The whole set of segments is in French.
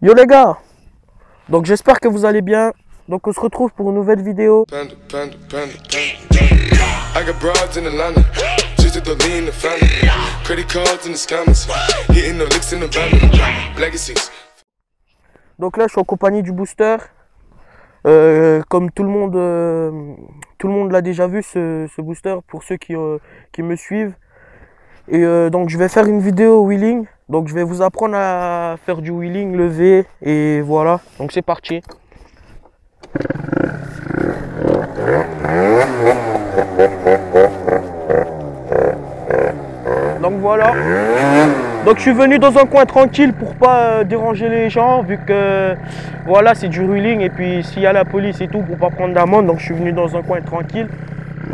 Yo les gars, donc j'espère que vous allez bien. Donc on se retrouve pour une nouvelle vidéo. Donc là je suis en compagnie du booster. Comme tout le monde l'a déjà vu ce booster pour ceux qui me suivent. Et donc je vais faire une vidéo wheeling. Donc je vais vous apprendre à faire du wheeling, lever et voilà. Donc c'est parti. Donc voilà. Donc je suis venu dans un coin tranquille pour pas déranger les gens vu que voilà c'est du wheeling et puis s'il y a la police et tout pour pas prendre d'amende, donc je suis venu dans un coin tranquille.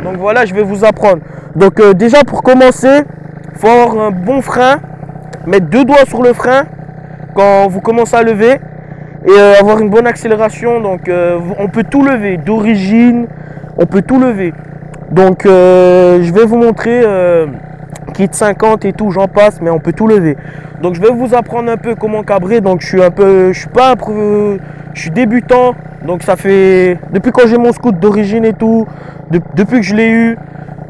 Donc voilà, je vais vous apprendre. Donc déjà pour commencer, faut avoir un bon frein, mettre 2 doigts sur le frein quand vous commencez à lever et avoir une bonne accélération. Donc on peut tout lever d'origine, on peut tout lever. Donc je vais vous montrer kit 50 et tout, j'en passe, mais on peut tout lever. Donc je vais vous apprendre un peu comment cabrer. Donc je suis débutant, donc ça fait depuis quand j'ai mon scoot d'origine et tout, depuis que je l'ai eu,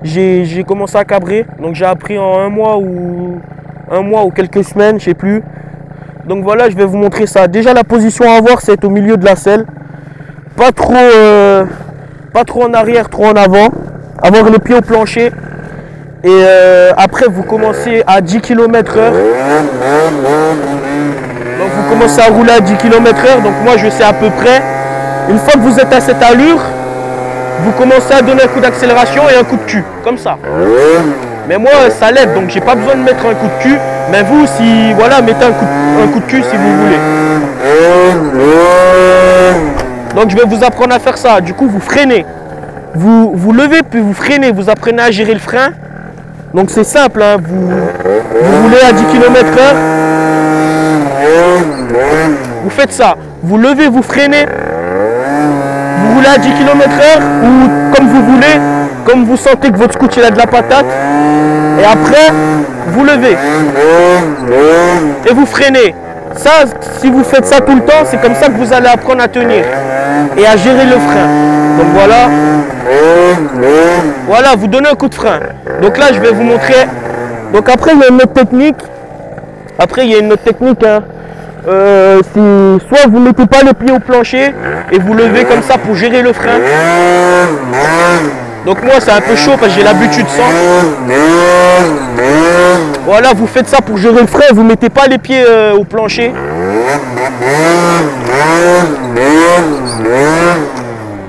j'ai commencé à cabrer. Donc j'ai appris en un mois ou quelques semaines, je sais plus. Donc voilà, je vais vous montrer ça. Déjà la position à avoir, c'est au milieu de la selle, pas trop en arrière, trop en avant, avoir les pieds au plancher. Et après vous commencez à 10 km/h. Donc vous commencez à rouler à 10 km/h. Donc moi je sais à peu près. Une fois que vous êtes à cette allure, vous commencez à donner un coup d'accélération et un coup de cul, comme ça. Mais moi ça l'aide, donc j'ai pas besoin de mettre un coup de cul. Mais vous, si voilà, mettez un coup de cul si vous voulez. Donc je vais vous apprendre à faire ça. Du coup vous freinez. Vous levez puis vous freinez. Vous apprenez à gérer le frein. Donc c'est simple, hein. Vous roulez à 10 km/h. Vous faites ça. Vous levez, vous freinez. Vous roulez à 10 km/h ou comme vous voulez, comme vous sentez que votre scooter il a de la patate. Et après, vous levez. Et vous freinez. Ça, si vous faites ça tout le temps, c'est comme ça que vous allez apprendre à tenir et à gérer le frein. Donc voilà. Voilà, vous donnez un coup de frein. Donc là, je vais vous montrer. Donc après, il y a une autre technique. Hein. Soit vous ne mettez pas les pieds au plancher et vous levez comme ça pour gérer le frein. Donc moi, c'est un peu chaud parce que j'ai l'habitude sans. Voilà, vous faites ça pour gérer le frein. Vous ne mettez pas les pieds au plancher.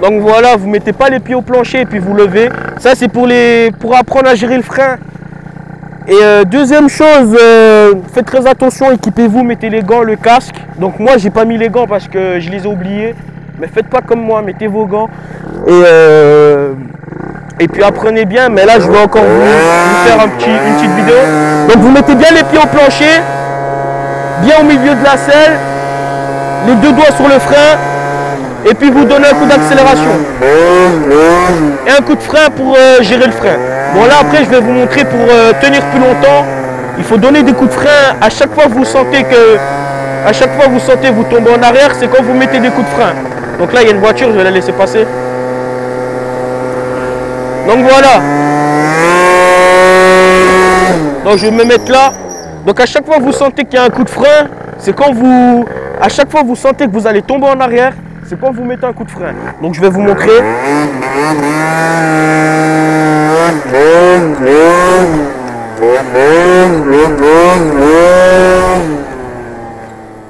Donc voilà, vous mettez pas les pieds au plancher et puis vous levez. Ça c'est pour apprendre à gérer le frein. Et deuxième chose, faites très attention, équipez-vous, mettez les gants, le casque. Donc moi j'ai pas mis les gants parce que je les ai oubliés. Mais faites pas comme moi, mettez vos gants. Et puis apprenez bien, mais là je vais encore vous faire une petite vidéo. Donc vous mettez bien les pieds au plancher, bien au milieu de la selle, les 2 doigts sur le frein. Et puis vous donnez un coup d'accélération et un coup de frein pour gérer le frein. Bon là après je vais vous montrer pour tenir plus longtemps. Il faut donner des coups de frein à chaque fois que vous sentez vous tombez en arrière, c'est quand vous mettez des coups de frein. Donc là il y a une voiture, je vais la laisser passer. Donc voilà. Donc je vais me mettre là. Donc à chaque fois que vous sentez qu'il y a un coup de frein, c'est quand à chaque fois que vous sentez que vous allez tomber en arrière, c'est quand vous mettez un coup de frein. Donc je vais vous montrer.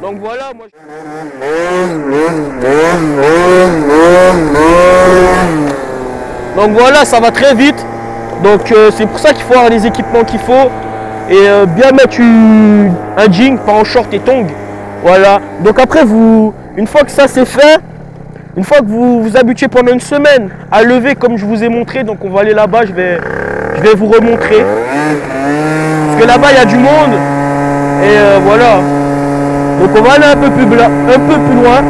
Donc voilà, moi donc voilà, ça va très vite. Donc c'est pour ça qu'il faut avoir les équipements qu'il faut. Et bien mettre un jean, pas en short et tongs. Voilà. Donc après, une fois que ça c'est fait, une fois que vous vous habituez pendant une semaine à lever comme je vous ai montré, donc on va aller là-bas, je vais vous remontrer. Parce que là-bas il y a du monde. Et voilà. Donc on va aller un peu plus loin.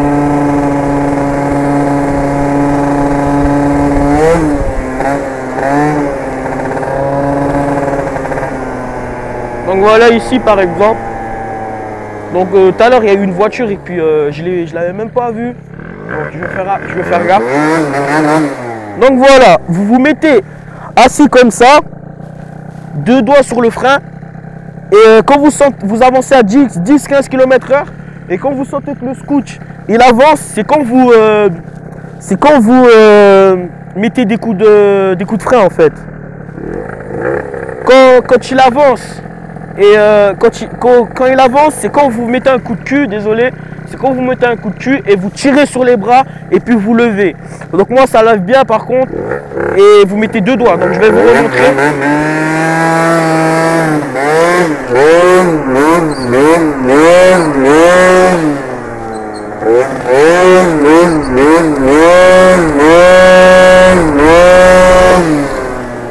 Donc voilà ici par exemple. Donc tout à l'heure il y a eu une voiture et puis je l'avais même pas vue. Donc je vais faire gaffe. Donc voilà, vous vous mettez assis comme ça, deux doigts sur le frein. Et quand vous avancez à 10-15 km/h, et quand vous sentez que le scooter il avance, c'est quand vous mettez des coups de frein en fait. Quand il avance, et quand il avance, c'est quand vous mettez un coup de cul, désolé, c'est quand vous mettez un coup de cul et vous tirez sur les bras et puis vous levez. Donc moi ça lève bien par contre, et vous mettez deux doigts. Donc je vais vous remontrer.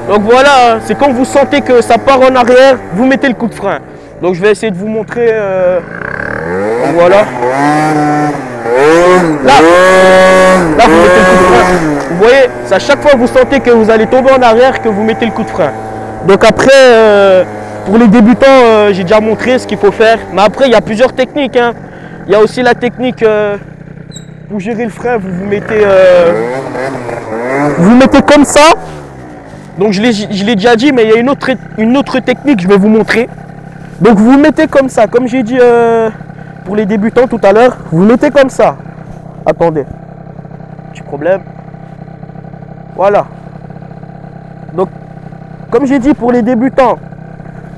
Donc voilà, c'est quand vous sentez que ça part en arrière, vous mettez le coup de frein. Donc je vais essayer de vous montrer. Donc voilà. Là, vous mettez le coup de frein. Vous voyez, c'est à chaque fois que vous sentez que vous allez tomber en arrière que vous mettez le coup de frein. Donc après, pour les débutants, j'ai déjà montré ce qu'il faut faire. Mais après, il y a plusieurs techniques. Hein. Il y a aussi la technique pour gérer le frein. Vous mettez comme ça. Donc je l'ai déjà dit, mais il y a une autre technique, je vais vous montrer. Donc vous mettez comme ça, comme j'ai dit pour les débutants tout à l'heure, vous mettez comme ça. Attendez, petit problème. Voilà. Donc, comme j'ai dit pour les débutants,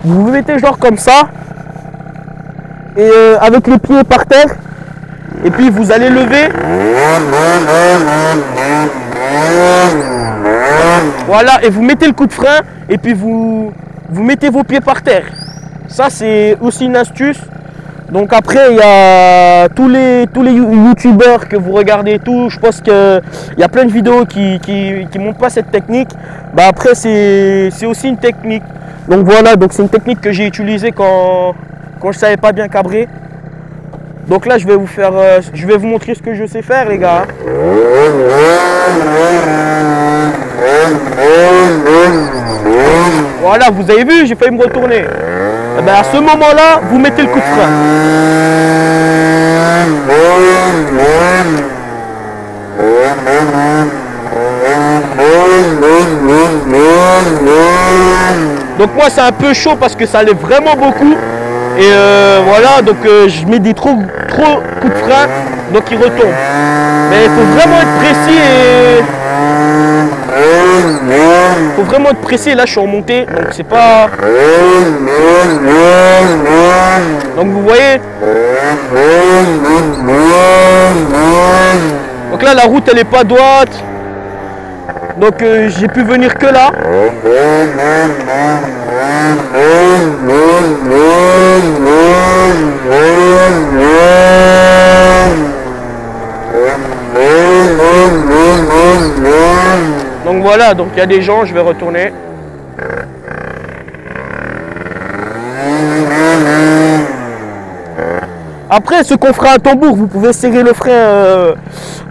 vous vous mettez genre comme ça, et avec les pieds par terre, et puis vous allez lever. Voilà, et vous mettez le coup de frein, et puis vous mettez vos pieds par terre. Ça, c'est aussi une astuce. Donc après, il y a tous les youtubeurs que vous regardez et tout. Je pense qu'il y a plein de vidéos qui montrent pas cette technique. Bah après, c'est aussi une technique. Donc voilà, donc c'est une technique que j'ai utilisée quand je savais pas bien cabrer. Donc là, je vais vous montrer ce que je sais faire, les gars. Voilà, vous avez vu, j'ai failli me retourner. Et ben à ce moment-là, vous mettez le coup de frein. Donc moi, c'est un peu chaud parce que ça lève vraiment beaucoup. Et voilà, donc je mets des trop coups de frein, donc il retombe. Mais il faut vraiment être précis et... faut vraiment être précis. Là, je suis remonté, donc c'est pas... Donc vous voyez. Donc là, la route, elle est pas droite. Donc j'ai pu venir que là. Donc voilà, donc il y a des gens, je vais retourner. Après, ce qu'on fera à tambour, vous pouvez serrer le frein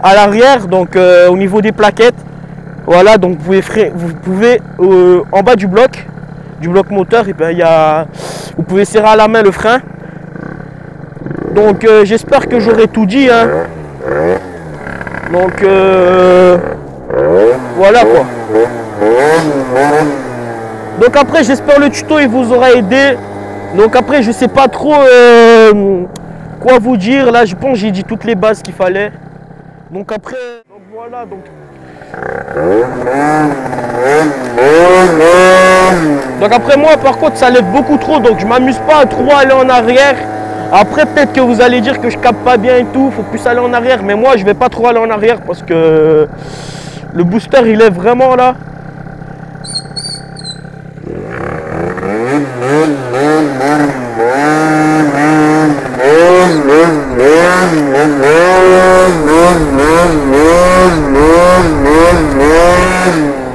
à l'arrière, donc au niveau des plaquettes. Voilà, donc vous pouvez en bas du bloc moteur, et ben, vous pouvez serrer à la main le frein. Donc j'espère que j'aurai tout dit. Hein. Donc voilà quoi. Donc après, j'espère le tuto il vous aura aidé. Donc après, je sais pas trop quoi vous dire. Là, je pense que j'ai dit toutes les bases qu'il fallait. Donc après, donc voilà. Donc après moi, par contre, ça lève beaucoup trop. Donc je m'amuse pas à trop aller en arrière. Après, peut-être que vous allez dire que je capte pas bien et tout. Faut plus aller en arrière. Mais moi, je vais pas trop aller en arrière parce que le booster, il est vraiment là.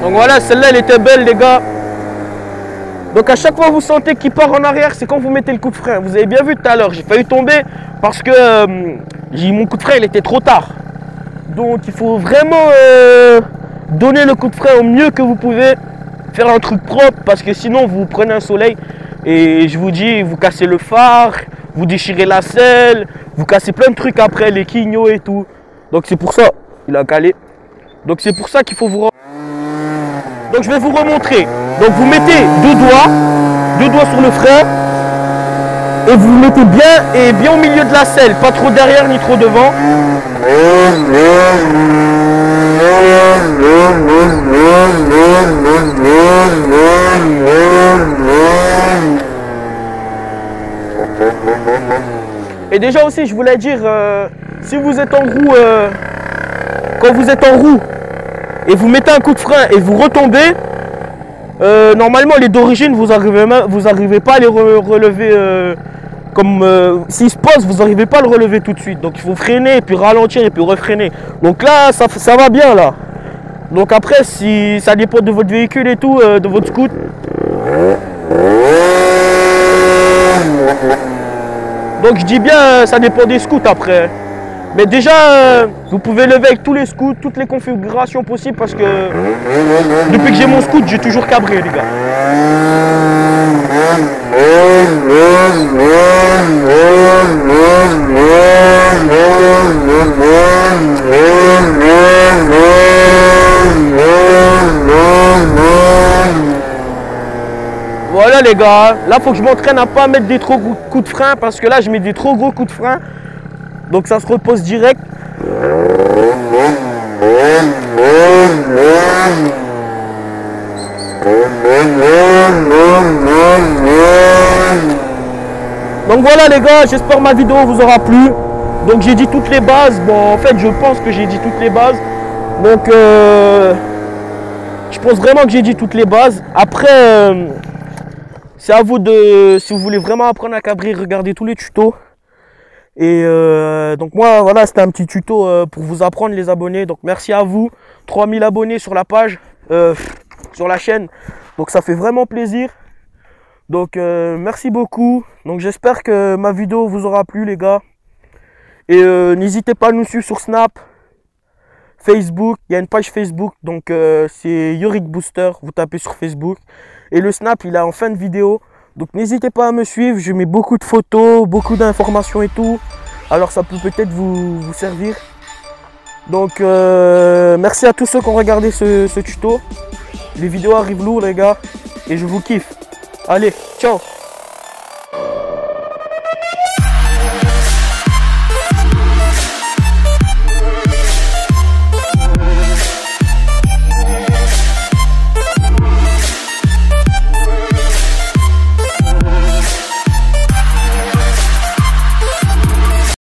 Donc voilà, celle-là, elle était belle, les gars. Donc à chaque fois vous sentez qu'il part en arrière, c'est quand vous mettez le coup de frein. Vous avez bien vu tout à l'heure, j'ai failli tomber parce que mon coup de frein il était trop tard. Donc il faut vraiment donner le coup de frein au mieux que vous pouvez, faire un truc propre parce que sinon vous prenez un soleil et je vous dis, vous cassez le phare, vous déchirez la selle, vous cassez plein de trucs après, les quignaux et tout. Donc c'est pour ça, il a calé. Donc c'est pour ça qu'il faut vous... Donc je vais vous remontrer. Donc vous mettez deux doigts sur le frein. Et vous le mettez bien au milieu de la selle, pas trop derrière ni trop devant. Et déjà aussi, je voulais dire, si vous êtes en roue, quand vous êtes en roue et vous mettez un coup de frein et vous retombez, normalement les d'origine, vous n'arrivez pas à les relever. Comme s'il se pose, vous n'arrivez pas à le relever tout de suite. Donc il faut freiner et puis ralentir et puis refreiner. Donc là, ça va bien là. Donc après, si ça dépend de votre véhicule et tout, de votre scoot. Donc je dis bien, ça dépend des scouts après. Mais déjà, vous pouvez lever avec tous les scouts, toutes les configurations possibles parce que depuis que j'ai mon scoot, j'ai toujours cabré les gars. Voilà les gars, là faut que je m'entraîne à pas mettre des trop gros coups de frein parce que là je mets des trop gros coups de frein. Donc ça se repose direct. Donc voilà les gars, j'espère que ma vidéo vous aura plu. Donc j'ai dit toutes les bases. Bon en fait je pense que j'ai dit toutes les bases. Donc je pense vraiment que j'ai dit toutes les bases. Après c'est à vous de, si vous voulez vraiment apprendre à cabrer, regardez tous les tutos. Et donc moi voilà, c'était un petit tuto pour vous apprendre les abonnés. Donc merci à vous, 3000 abonnés sur la page, sur la chaîne. Donc ça fait vraiment plaisir. Donc merci beaucoup. Donc j'espère que ma vidéo vous aura plu les gars. Et n'hésitez pas à nous suivre sur Snap, Facebook. Il y a une page Facebook, donc c'est Yorick Booster. Vous tapez sur Facebook. Et le Snap il est en fin de vidéo. Donc n'hésitez pas à me suivre, je mets beaucoup de photos, beaucoup d'informations et tout. Alors ça peut peut-être vous servir. Donc merci à tous ceux qui ont regardé ce tuto. Les vidéos arrivent lourdes les gars. Et je vous kiffe. Allez, ciao.